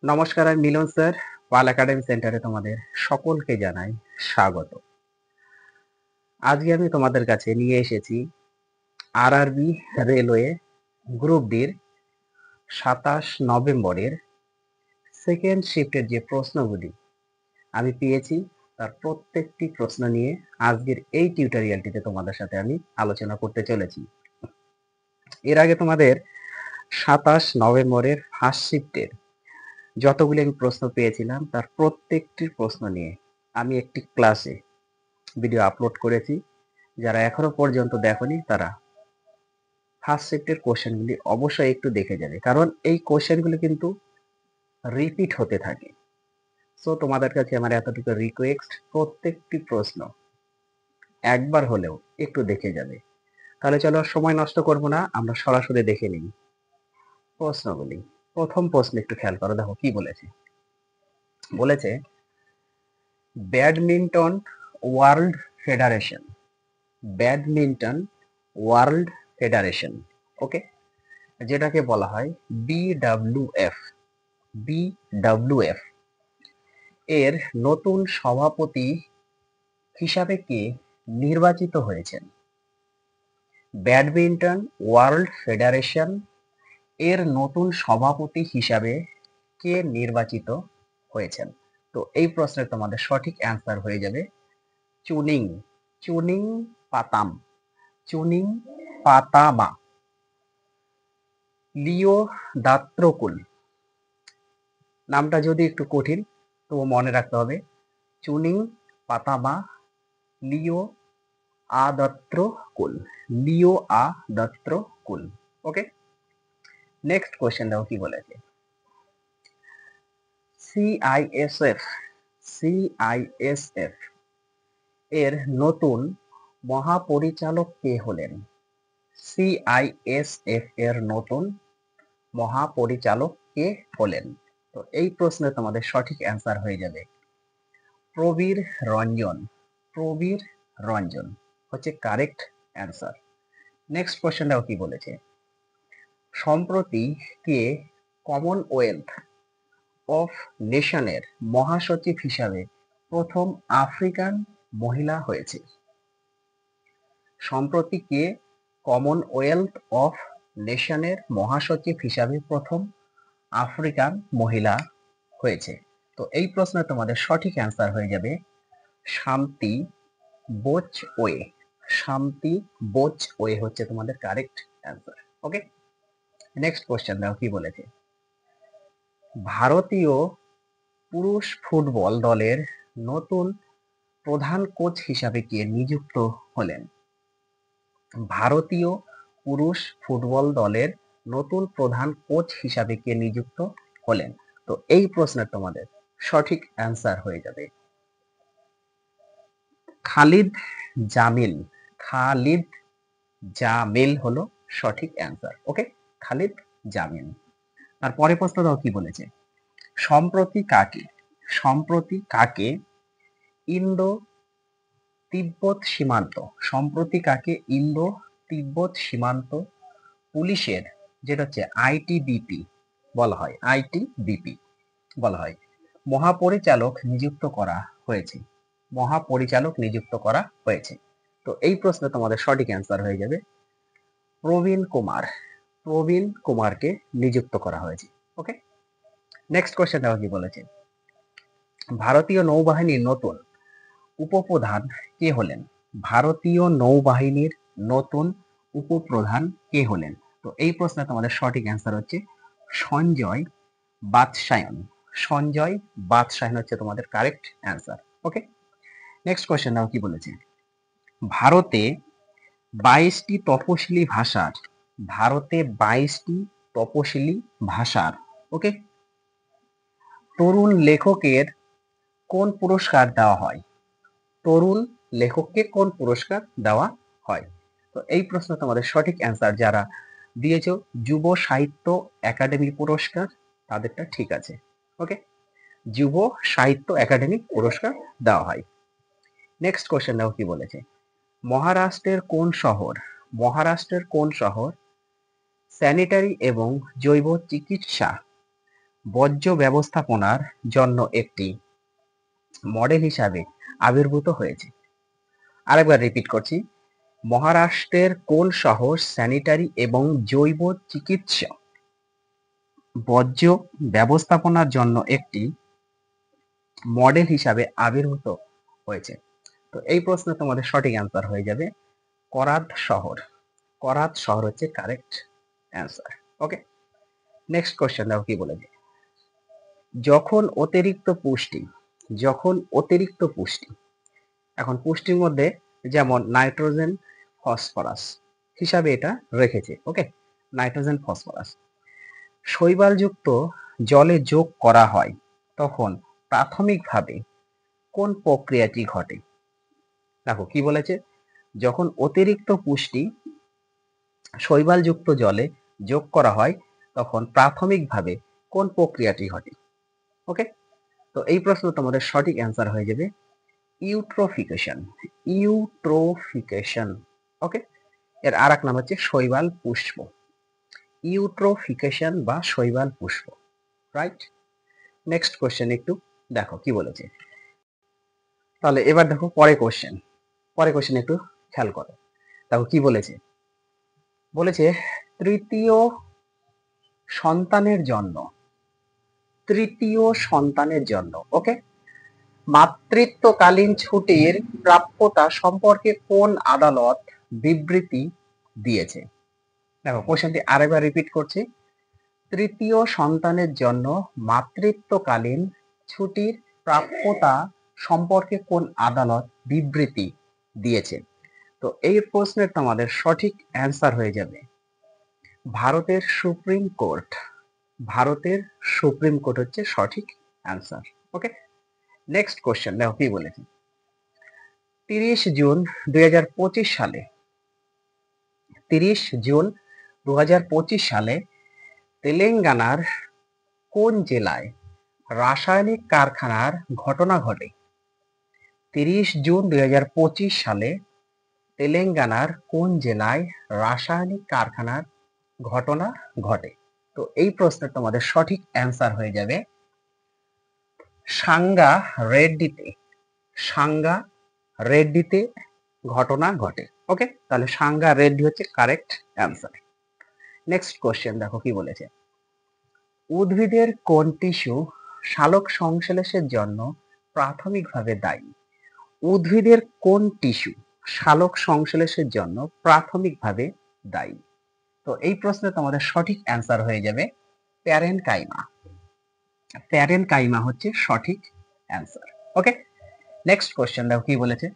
নমস্কার, আমি মিলন স্যার। পাল একাডেমি সেন্টারে তোমাদের সকলকে জানাই স্বাগত। আজকে আমি তোমাদের কাছে নিয়ে এসেছি আরআরবি রেলওয়ে গ্রুপ ডির ২৭ নভেম্বরের সেকেন্ড শিফটের যে প্রশ্নগুলি আমি পেয়েছি তার প্রত্যেকটি প্রশ্ন নিয়ে আজকের এই টিউটোরিয়ালটিতে তোমাদের সাথে আমি আলোচনা করতে চলেছি। এর আগে তোমাদের ২৭ নভেম্বরের ফার্স্ট শিফটের যতগুলি আমি প্রশ্ন পেয়েছিলাম তার প্রত্যেকটির প্রশ্ন নিয়ে আমি একটি ক্লাসে ভিডিও আপলোড করেছি। যারা এখনো পর্যন্ত দেখোনি তারা ফার্স্ট শিফটের কোশ্চেনগুলি অবশ্যই একটু দেখে যাবে, কারণ এই কোশ্চেনগুলি কিন্তু রিপিট হতে থাকে। সো তোমাদের কাছে আমার এতটুকু রিকোয়েস্ট, প্রত্যেকটি প্রশ্ন একবার হলেও একটু দেখে যাবে। তাহলে চলো আর সময় নষ্ট করব না, আমরা সরাসরি দেখে নিই প্রশ্নগুলি। প্রথম প্রশ্ন একটু খেয়াল করো, দেখো কি বলেছে। বলেছে badminton world federation, badminton world federation, okay, যেটাকে বলা হয় বিডব্লিউএফ, বিডব্লিউএফ এর নতুন সভাপতি হিসাবে কে নির্বাচিত হয়েছেন? ব্যাডমিন্টন ওয়ার্ল্ড ফেডারেশন এর নতুন সভাপতি হিসাবে কে নির্বাচিত হয়েছেন? তো এই প্রশ্নের তোমাদের সঠিক অ্যান্সার হয়ে যাবে চুনিং, চুনিং পাতাম, চুনিং পাতামা। লিও দাত্রকুল, নামটা যদি একটু কঠিন তো মনে রাখতে হবে চুনিং পাতামা লিও আদত্রকুল, লিও আদত্রকুল, ওকে। নেক্সট কোশ্চেন দেখো কি বলেছে। সিআইএসএফ, সিআইএসএফ এর নতুন মহাপরিচালক কে হলেন? সিআইএসএফ এর নতুন মহাপরিচালক কে হলেন? তো এই প্রশ্নে তোমাদের সঠিক অ্যান্সার হয়ে যাবে প্রবীর রঞ্জন, প্রবীর রঞ্জন হচ্ছে কারেক্ট অ্যান্সার। নেক্সট কোশ্চেনটাও কি বলেছে। সম্প্রতি কে কমনওয়েলথ অফ নেশনের মহাসচিব হিসাবে প্রথম আফ্রিকান মহিলা হয়েছে? সম্প্রতি কে কমনওয়েলথ অফ নেশনের মহাসচিব হিসাবে প্রথম আফ্রিকান মহিলা হয়েছে? তো এই প্রশ্নে তোমাদের সঠিক অ্যান্সার হয়ে যাবে শান্তি বোচওয়ে, শান্তি বোচওয়ে হচ্ছে তোমাদের কারেক্ট অ্যান্সার, ওকে। নেক্সট কোশ্চেন দাও কি বলেছে। ভারতীয় পুরুষ ফুটবল দলের নতুন প্রধান কোচ হিসাবে কে নিযুক্ত হলেন? ভারতীয় পুরুষ ফুটবল দলের নতুন প্রধান কোচ হিসাবে কে নিযুক্ত হলেন? তো এই প্রশ্নের তোমাদের সঠিক অ্যান্সার হয়ে যাবে খালিদ জামিল, খালিদ জামিল হলো সঠিক অ্যান্সার, ওকে, খালিদ জামিল। আর পরের প্রশ্ন দাও কি বলেছে। সম্প্রতি কাকে, সম্প্রতি কাকে ইন্দো তিব্বত সীমান্ত, সম্প্রতি কাকে ইন্দো তিব্বত সীমান্ত পুলিশের, যেটা হচ্ছে আইটিবিপি বলা হয়, আইটিবিপি বলা হয়, মহাপরিচালক নিযুক্ত করা হয়েছে? মহাপরিচালক নিযুক্ত করা হয়েছে। তো এই প্রশ্নে তোমাদের সঠিক অ্যান্সার হয়ে যাবে প্রবীণ কুমার, প্রবীণ কুমারকে নিযুক্ত করা হয়েছে, ওকে। নেক্সট কোশ্চেন দেখো কি বলেছে। ভারতীয় নৌবাহিনীর নতুন উপপ্রধান কে হলেন? ভারতীয় নৌবাহিনীর নতুন উপপ্রধান কে হলেন? তো এই প্রশ্নে তোমাদের সঠিক অ্যান্সার হচ্ছে সঞ্জয় বাদশায়ন, সঞ্জয় বাদশায়ন হচ্ছে তোমাদের কারেক্ট অ্যান্সার, ওকে। নেক্সট কোশ্চেন নাও কি বলেছে। ভারতে 22টি তপশিলি ভাষার, ভারতে 22টি তপশিলি ভাষার, ওকে, তরুণ লেখকের কোন পুরস্কার দেওয়া হয়? তরুণ লেখককে কোন পুরস্কার দেওয়া হয়? তো এই প্রশ্ন তোমাদের সঠিক অ্যান্সার যারা দিয়েছো যুব সাহিত্য একাডেমি পুরস্কার, তাদেরটা ঠিক আছে, ওকে, যুব সাহিত্য একাডেমি পুরস্কার দেওয়া হয়। নেক্সট কোশ্চেন দেখো কি বলেছে। মহারাষ্ট্রের কোন শহর, মহারাষ্ট্রের কোন শহর স্যানিটারি এবং জৈব চিকিৎসা বর্জ্য ব্যবস্থাপনার জন্য একটি মডেল হিসাবে আবির্ভূত হয়েছে। আরেকবার রিপিট করছি, মহারাষ্ট্রের কোন শহর স্যানিটারি এবং জৈব চিকিৎসা বর্জ্য ব্যবস্থাপনার জন্য একটি মডেল হিসাবে আবির্ভূত হয়েছে? তো এই প্রশ্নে তোমাদের সঠিক অ্যান্সার হয়ে যাবে করাত শহর। করাত শহর হচ্ছে কারেক্ট অ্যান্সার। ওকে, নেক্সট কোশ্চেন দেখো কি বলেছে। যখন অতিরিক্ত পুষ্টি, এখন পুষ্টির মধ্যে যেমন নাইট্রোজেন, ফসফরাস হিসাবে এটা রেখেছে। ওকে, নাইট্রোজেন, ফসফরাস শৈবালযুক্ত জলে যোগ করা হয় তখন প্রাথমিকভাবে কোন প্রক্রিয়াটি ঘটে? দেখো কি বলেছে, যখন অতিরিক্ত পুষ্টি শৈবালযুক্ত জলে যোগ করা হয় তখন প্রাথমিকভাবে কোন প্রক্রিয়াটি ঘটে? ওকে, তো এই প্রশ্ন তোমাদের সঠিক অ্যান্সার হয়ে যাবে ইউট্রোফিকেশন। ইউট্রোফিকেশন। ওকে, এর আর এক নাম হচ্ছে শৈবাল পুষ্প। ইউট্রোফিকেশন বা শৈবাল পুষ্প, রাইট। নেক্সট কোশ্চেন একটু দেখো কি বলেছে। তাহলে এবার দেখো পরে কোশ্চেন একটু খেয়াল করো। দেখো কি বলেছে, বলেছে তৃতীয় সন্তানের জন্য ওকে মাতৃত্বকালীন ছুটির প্রাপ্যতা সম্পর্কে কোন আদালত বিবৃতি দিয়েছে? দেখো কোশ্চেনটি আরেকবার রিপিট করছি, তৃতীয় সন্তানের জন্য মাতৃত্বকালীন ছুটির প্রাপ্যতা সম্পর্কে কোন আদালত বিবৃতি দিয়েছে? তো এই প্রশ্নের তোমাদের সঠিক অ্যান্সার হয়ে যাবে ভারতের সুপ্রিম কোর্ট। ভারতের সুপ্রিম কোর্ট হচ্ছে সঠিক অ্যান্সার। ওকে, নেক্সট কোশ্চেন দেখো কি বলেছে। 30 জুন 2025 সালে তেলেঙ্গানার কোন জেলায় রাসায়নিক কারখানার ঘটনা ঘটে? 30 জুন 2025 সালে তেলেঙ্গানার কোন জেলায় রাসায়নিক কারখানার ঘটনা ঘটে? তো এই প্রশ্নের তোমাদের সঠিক অ্যান্সার হয়ে যাবে সাঙ্গা রেড্ডিতে। সাঙ্গা রেড্ডিতে ঘটনা ঘটে। ওকে, তাহলে সাঙ্গা রেড্ডি হচ্ছে কারেক্ট অ্যান্সার। নেক্সট কোশ্চেন দেখো কি বলেছে, উদ্ভিদের কোন টিস্যু সালোক সংশ্লেষের জন্য প্রাথমিকভাবে দায়ী? উদ্ভিদের কোন টিস্যু সালোক সংশ্লেষের জন্য প্রাথমিকভাবে দায়ী? তো এই প্রশ্নে তোমাদের সঠিক অ্যান্সার হয়ে যাবে প্যারেনকাইমা। প্যারেনকাইমা হচ্ছে সঠিক অ্যান্সার। ওকে, নেক্সট কোশ্চেন দেখো কি বলেছে,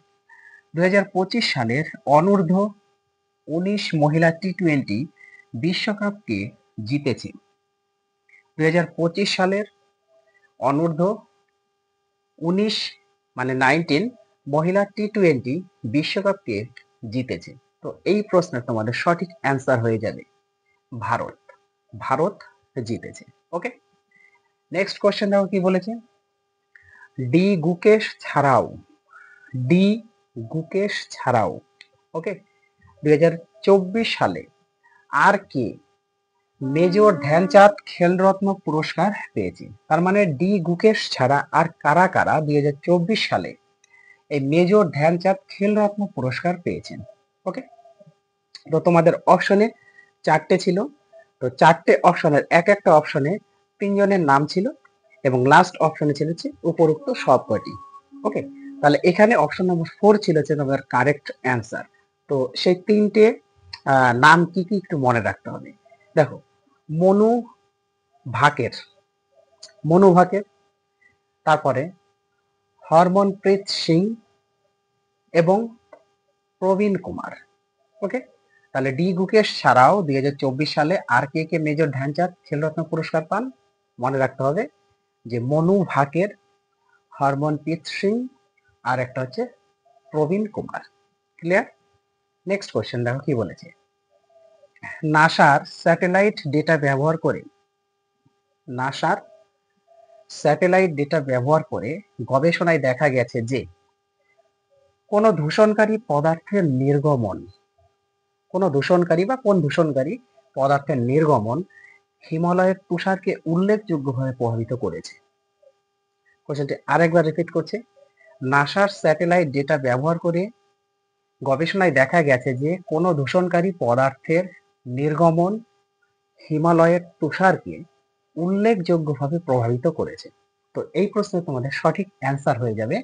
2025 সালের অনূর্ধ্ব-19 মহিলা টি-20 বিশ্বকাপকে জিতেছে? 2025 সালের অনূর্ধ্ব-19 মানে 19 মহিলা টি-20 বিশ্বকাপকে জিতেছে? তো এই প্রশ্নের তোমাদের সঠিক অ্যান্সার হয়ে যাবে ভারত। ভারত জিতেছে। ওকে, নেক্সট কোশ্চেন দেখো কি বলেছে, ডি গুকেশ ছাড়াও ওকে 2024 সালে আর কে মেজর ধ্যানচাঁদ খেলরত্ন পুরস্কার পেয়েছে? তার মানে ডি গুকেশ ছাড়া আর কারা কারা 2024 সালে এই মেজর ধ্যানচাঁদ খেলরত্ন পুরস্কার পেয়েছেন? ওকে, তো তোমাদের অপশনে 4টে ছিল, তো 4টে অপশনের এক একটা অপশনে 3 জনের নাম ছিল এবং লাস্ট অপশনে ছিল উপরোক্ত সবকটি। ওকে, তাহলে এখানে অপশন নম্বর 4 ছিল যে তোমাদের কারেক্ট অ্যান্সার। তো সেই 3টে নাম কি কি একটু মনে রাখতে হবে। দেখো, মনু ভাকের, তারপরে হরমনপ্রীত সিং এবং প্রবীণ কুমার। ওকে, তাহলে ডি গুকেশ ছাড়াও 2024 সালে আর কে কে মেজর ধ্যানচাঁদ খেলরত্ন পুরস্কার পান? মনে রাখতে হবে যে মনু ভাকের, হরমনপ্রীত সিং আর একটা হচ্ছে প্রবীণ কুমার। ক্লিয়ার? নেক্সট কোশ্চেন দেখো কি বলেছে, নাসার স্যাটেলাইট ডেটা ব্যবহার করে গবেষণায় দেখা গেছে যে কোন দূষণকারী পদার্থের নির্গমন হিমালয়ের তুষারকে উল্লেখযোগ্যভাবে প্রভাবিত করেছে? কোশ্চেনটি আরেকবার রিপিট করছে। নাসার স্যাটেলাইট ডেটা ব্যবহার করে গবেষণায় দেখা গেছে যে কোনো দূষণকারী পদার্থের নির্গমন হিমালয়ের তুষারকে উল্লেখযোগ্যভাবে প্রভাবিত করেছে। তো এই প্রশ্নে তোমাদের সঠিক অ্যান্সার হয়ে যাবে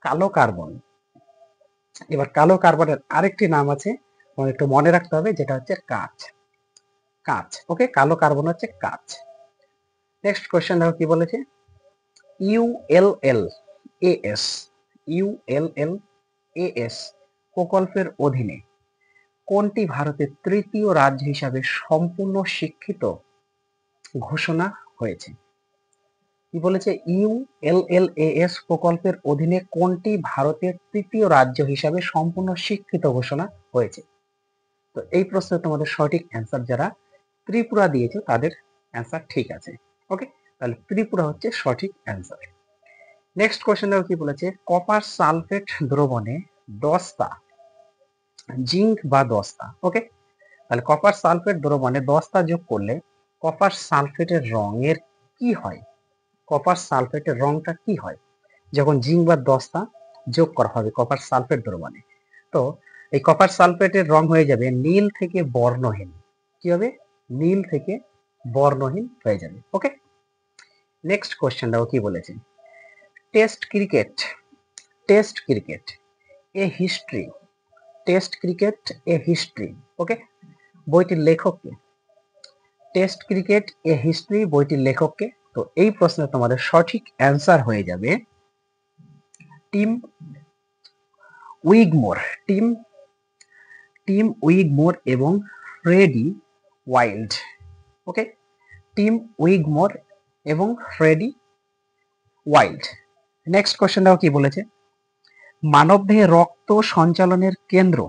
কালো কার্বন। এবার কালো কার্বনের আরেকটি নাম আছে, তোমার একটু মনে রাখতে হবে, যেটা হচ্ছে কাঁচ। কাঁচ, ওকে, কালো কার্বন হচ্ছে কাঁচ। নেক্সট কোশ্চেন দেখো কি বলেছে। ইউএলএল-এএস ইউএলএল-এএস প্রকল্পের অধীনে কোনটি ভারতের তৃতীয় রাজ্য হিসাবে সম্পূর্ণ শিক্ষিত ঘোষণা হয়েছে? কি বলেছে? ইউএলএল-এএস প্রকল্পের অধীনে কোনটি ভারতের তৃতীয় রাজ্য হিসাবে সম্পূর্ণ শিক্ষিত ঘোষণা হয়েছে? তো এই প্রশ্নে তোমাদের সঠিক অ্যান্সার যারা ত্রিপুরা দিয়েছে তাদের অ্যান্সার ঠিক আছে। ওকে, তাহলে ত্রিপুরা হচ্ছে সঠিক অ্যান্সার। নেক্সট কোশ্চেন দেখো কি বলেছে। কপার সালফেট দ্রবণে দস্তা, জিঙ্ক বা দস্তা, ওকে, তাহলে কপার সালফেট দ্রবণে দস্তা যোগ করলে কপার সালফেটের রঙের কি হয়? কপার সালফেটের রংটা কি হয় যখন জিঙ্ক বা দস্তা যোগ করা হবে কপার সালফেট দ্রবণে? তো এই কপার সালফেটের রং হয়ে যাবে নীল থেকে বর্ণহীন। কি হবে? নীল থেকে বর্ণহীন হয়ে যাবে। ওকে, নেক্সট কোশ্চেন দেখো কি বলেছে। Test cricket test cricket a history test cricket a history, ওকে, বইটির লেখককে। টেস্ট ক্রিকেট এ হিস্ট্রি বইটির লেখককে? তো এই প্রশ্নে তোমাদের সঠিক অ্যান্সার হয়ে যাবে টিম উইগমোর। টিম টিম উইগমোর এবং ফ্রেডি ওয়াইল্ড, ওকে, টিম উইগমোর এবং ফ্রেডি ওয়াইল্ড। নেক্সট কোশ্চেন দেখো কি বলেছে। মানবদেহে রক্ত সঞ্চালনের কেন্দ্র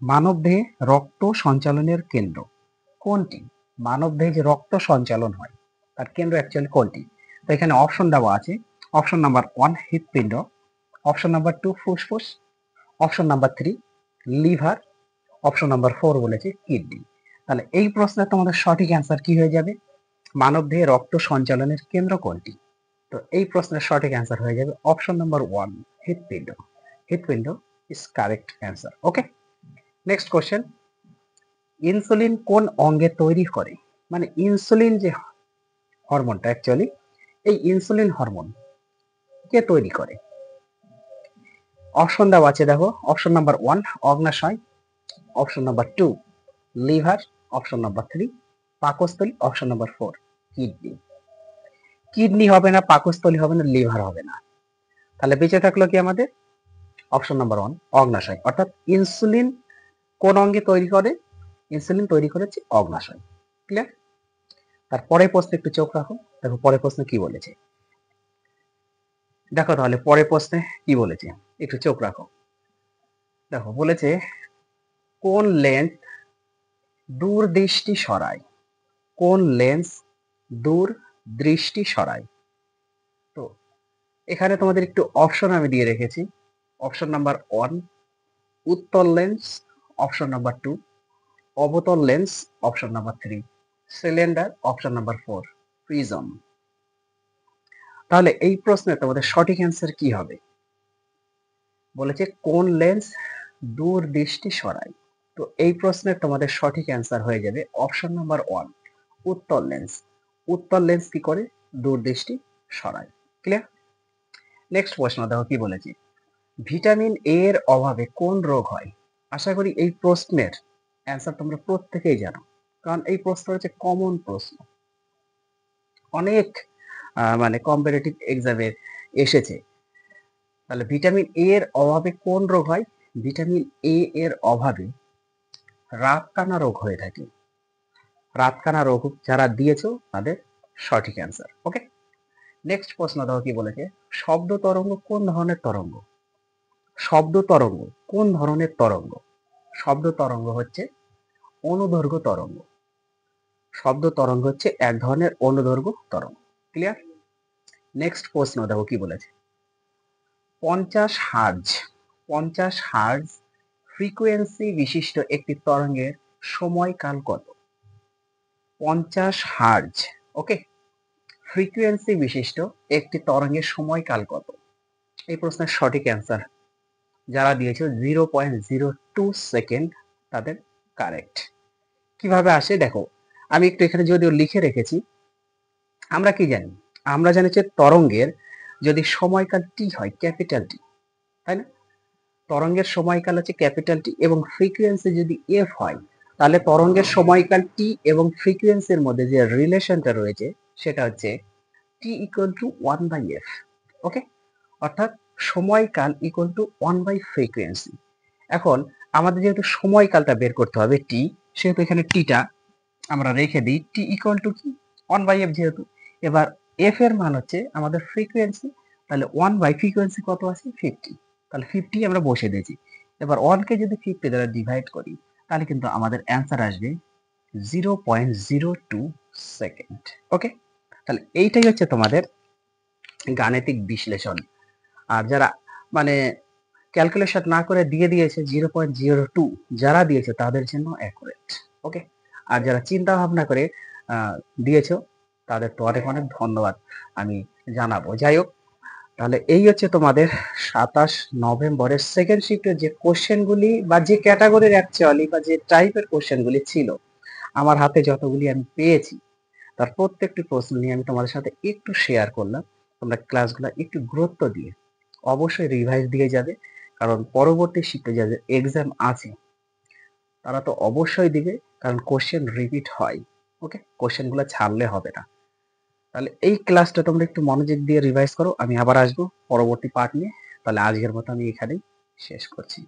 মানবদেহে রক্ত সঞ্চালনের কেন্দ্র কোনটি? মানবদেহে যে রক্ত সঞ্চালন হয় তার কেন্দ্র অ্যাকচুয়ালি কোনটি? তো এখানে অপশন দেওয়া আছে। অপশন নাম্বার 1 হৃৎপিণ্ড, অপশন নাম্বার 2 ফুসফুস, option number 3 liver, option number 4 বলেছে কিডনি। তাহলে এই প্রশ্নে তোমাদের সঠিক অ্যান্সার কি হয়ে যাবে? মানবদেহে রক্ত সঞ্চালনের কেন্দ্র কোনটি? তো এই প্রশ্নের সঠিক অ্যান্সার হয়ে যাবে অপশন নাম্বার 1 হৃৎপিণ্ড। হৃৎপিণ্ড is correct answer. Okay, next question. Insulin কোন অঙ্গে তৈরি করে? মানে ইনসুলিন যে হরমোনটা অ্যাকচুয়ালি, এই ইনসুলিন হরমোন কে তৈরি করে? অপশন দেওয়া আছে দেখো। অপশন নাম্বার 1 অগ্নাশয়, option number 2 liver, option number 3 পাকস্থলী, অপশন নাম্বার 4 কিডনি। কিডনি হবে না, পাকস্থলী হবে না, লিভার হবে না, তাহলে বেঁচে থাকলো কি আমাদের? অপশন নাম্বার 1 অগ্নাশয়। অর্থাৎ ইনসুলিন কোন অঙ্গে তৈরি করে? ইনসুলিন তৈরি করেছে অগ্নাশয়। ক্লিয়ার? তারপরে প্রশ্নে একটু চোখ রাখো, দেখো পরের প্রশ্নে কি বলেছে। দেখো তাহলে পরের প্রশ্নে কি বলেছে, একটু চোখ রাখো। দেখো বলেছে কোন লেন্স দূরদৃষ্টি সরায়? কোন লেন্স দূরদৃষ্টি সরায়? তো এখানে তোমাদের একটু অপশন আমি দিয়ে রেখেছি। অপশন নাম্বার 1 উত্তল লেন্স, অপশন নাম্বার 2 অবতল lens, option number 3 cylinder, option number 4 prism. তাহলে এই প্রশ্নে তোমাদের সঠিক অ্যান্সার কি হবে? বলেছে কোন লেন্স দূরদৃষ্টি সরায়। তো এই প্রশ্নের তোমাদের সঠিক অ্যান্সার হয়ে যাবে অপশন নাম্বার 1 উত্তল লেন্স। উত্তল লেন্স কি করে? দূরদৃষ্টি সরায়। ক্লিয়ার? নেক্সট প্রশ্ন দেখো কি বলেছি। ভিটামিন এ এর অভাবে কোন রোগ হয়? আশা করি এই প্রশ্নের অ্যান্সার তোমরা প্রত্যেকেই জানো, কারণ এই প্রশ্ন হচ্ছে কমন প্রশ্ন, অনেক মানে কম্পারেটিভ এক্সামে এসেছে। তাহলে ভিটামিন এ এর অভাবে কোন রোগ হয়? ভিটামিন এ এর অভাবে রাতকানা রোগ হয়ে থাকে। রাতকানা রোগ যারা দিয়েছো তাদের সঠিক অ্যান্সার। ওকে, নেক্সট প্রশ্ন দেখো কি বলেছে। শব্দ তরঙ্গ কোন ধরনের তরঙ্গ? শব্দ তরঙ্গ কোন ধরনের তরঙ্গ? শব্দ তরঙ্গ হচ্ছে অনুদৈর্ঘ্য তরঙ্গ। শব্দ তরঙ্গ হচ্ছে এক ধরনের অনুদৈর্ঘ্য তরঙ্গ। ক্লিয়ার? নেক্সট প্রশ্ন দেখো কি বলেছে। 50 হার্জ ফ্রিকোয়েন্সি বিশিষ্ট একটি তরঙ্গের সময়কাল কত? 50 হার্জ। ওকে, ফ্রিকোয়েন্সি বিশিষ্ট একটি তরঙ্গের সময়কাল কত? এই প্রশ্নের সঠিক অ্যান্সার যারা দিয়েছে 0.02 সেকেন্ড, তাদের কারেক্ট। কিভাবে আসে দেখো, আমি একটু এখানে যদিও লিখে রেখেছি। আমরা কি জানি? আমরা জানি যে তরঙ্গের যদি সময়কাল টি হয়, ক্যাপিটাল টি, তাই না? তরঙ্গের সময়কাল হচ্ছে ক্যাপিটাল টি এবং ফ্রিকোয়েন্সি যদি এফ হয়, তাহলে তরঙ্গের সময়কাল টি এবং ফ্রিকোয়েন্সির মধ্যে যে রিলেশনটা রয়েছে সেটা হচ্ছে টি ইকুয়াল টু 1/f। ওকে, অর্থাৎ সময়কাল ইকুয়াল টু 1/ফ্রিকোয়েন্সি। এখন আমাদের যেহেতু সময়কালটা বের করতে হবে টি, সেহেতু এখানে টিটা আমরা রেখে দিই, টি ইকুয়াল টু কি 1/f যেহেতু। এবার এফ এর মান হচ্ছে আমাদের ফ্রিকোয়েন্সি, তাহলে 1/ফ্রিকোয়েন্সি কত আছে 50, তাহলে 50 আমরা বসে দিয়েছি। এবার 1 কে যদি 50 দ্বারা ডিভাইড করি তাহলে কিন্তু আমাদের অ্যান্সার আসবে 0.02 সেকেন্ড। ওকে, তাহলে এইটাই হচ্ছে তোমাদের গাণিতিক বিশ্লেষণ। আর যারা মানে ক্যালকুলেশন না করে দিয়ে দিয়েছে 0.02, যারা দিয়েছে তাদের জন্য অ্যাকুরেট। ওকে, আর যারা চিন্তা ভাবনা করে দিয়েছো তাদের তো অনেক অনেক ধন্যবাদ আমি জানাবো। যাই হোক, তাহলে এই হচ্ছে তোমাদের 27 নভেম্বরের সেকেন্ড শিফটের যে কোশ্চেনগুলি বা যে ক্যাটাগরির অ্যাকচুয়ালি বা যে টাইপের কোশ্চেনগুলি ছিল আমার হাতে যতগুলি আমি পেয়েছি, তার প্রত্যেকটি প্রশ্ন নিয়ে আমি তোমাদের সাথে একটু শেয়ার করলাম। তোমরা ক্লাসগুলো একটু গুরুত্ব দিয়ে অবশ্যই রিভাইজ দিয়ে যাবে, কারণ পরবর্তী শিফটে যাদের এক্সাম আছে তারা তো অবশ্যই দিবে, কারণ কোশ্চেন রিপিট হয়। ওকে, কোশ্চেনগুলো ছাড়লে হবে না। তাহলে এই ক্লাসটা তোমরা একটু মনোযোগ দিয়ে রিভাইজ করো, আমি আবার আসবো পরবর্তী পার্ট নিয়ে। তাহলে আজকের মতো আমি এখানেই শেষ করছি।